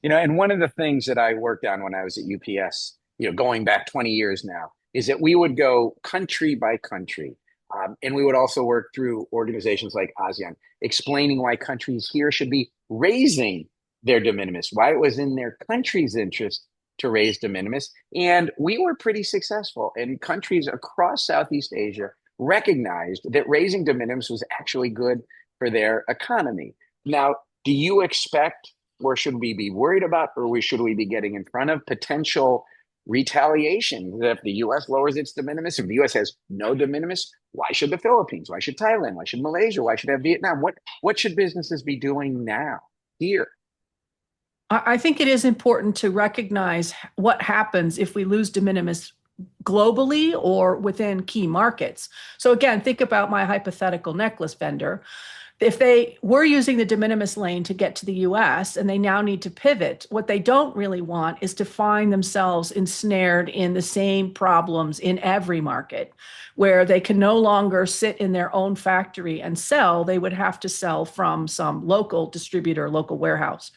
And one of the things that I worked on when I was at UPS, going back 20 years now, is that we would go country by country. And we would also work through organizations like ASEAN, explaining why countries here should be raising their de minimis, why it was in their country's interest to raise de minimis. And we were pretty successful. And countries across Southeast Asia recognized that raising de minimis was actually good for their economy. Now, do you expect, or should we be worried about, should we be getting in front of potential retaliation? That if the U.S. lowers its de minimis, if the U.S. has no de minimis, why should the Philippines? Why should Thailand? Why should Malaysia? Why should have Vietnam? What should businesses be doing now here? I think it is important to recognize what happens if we lose de minimis globally or within key markets. So again, think about my hypothetical necklace vendor. If they were using the de minimis lane to get to the US and they now need to pivot, what they don't really want is to find themselves ensnared in the same problems in every market, where they can no longer sit in their own factory and sell. They would have to sell from some local distributor, local warehouse.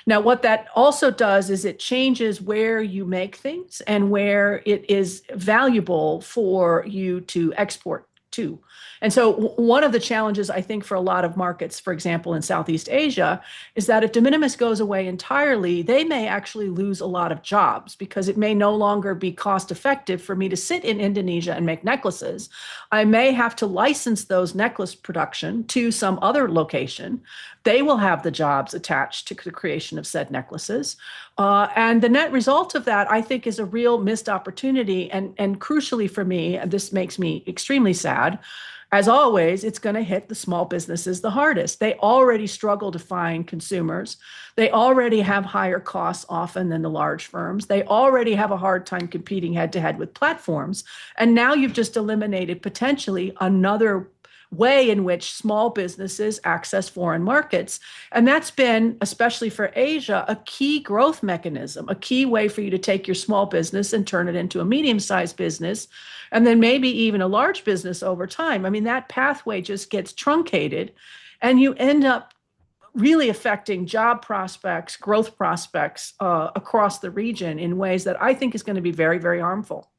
Now, what that also does is it changes where you make things and where it is valuable for you to export to. And so, one of the challenges I think for a lot of markets, for example, in Southeast Asia, is that if de minimis goes away entirely, they may actually lose a lot of jobs because it may no longer be cost effective for me to sit in Indonesia and make necklaces. I may have to license those necklace production to some other location. They will have the jobs attached to the creation of said necklaces. And the net result of that, I think, is a real missed opportunity. And crucially for me, and this makes me extremely sad, as always, it's going to hit the small businesses the hardest. They already struggle to find consumers. They already have higher costs often than the large firms. They already have a hard time competing head to head with platforms. And now you've just eliminated potentially another way in which small businesses access foreign markets. And that's been, especially for Asia, a key growth mechanism, a key way for you to take your small business and turn it into a medium-sized business, and then maybe even a large business over time. I mean, that pathway just gets truncated, and you end up really affecting job prospects, growth prospects across the region in ways that I think is going to be very, very harmful.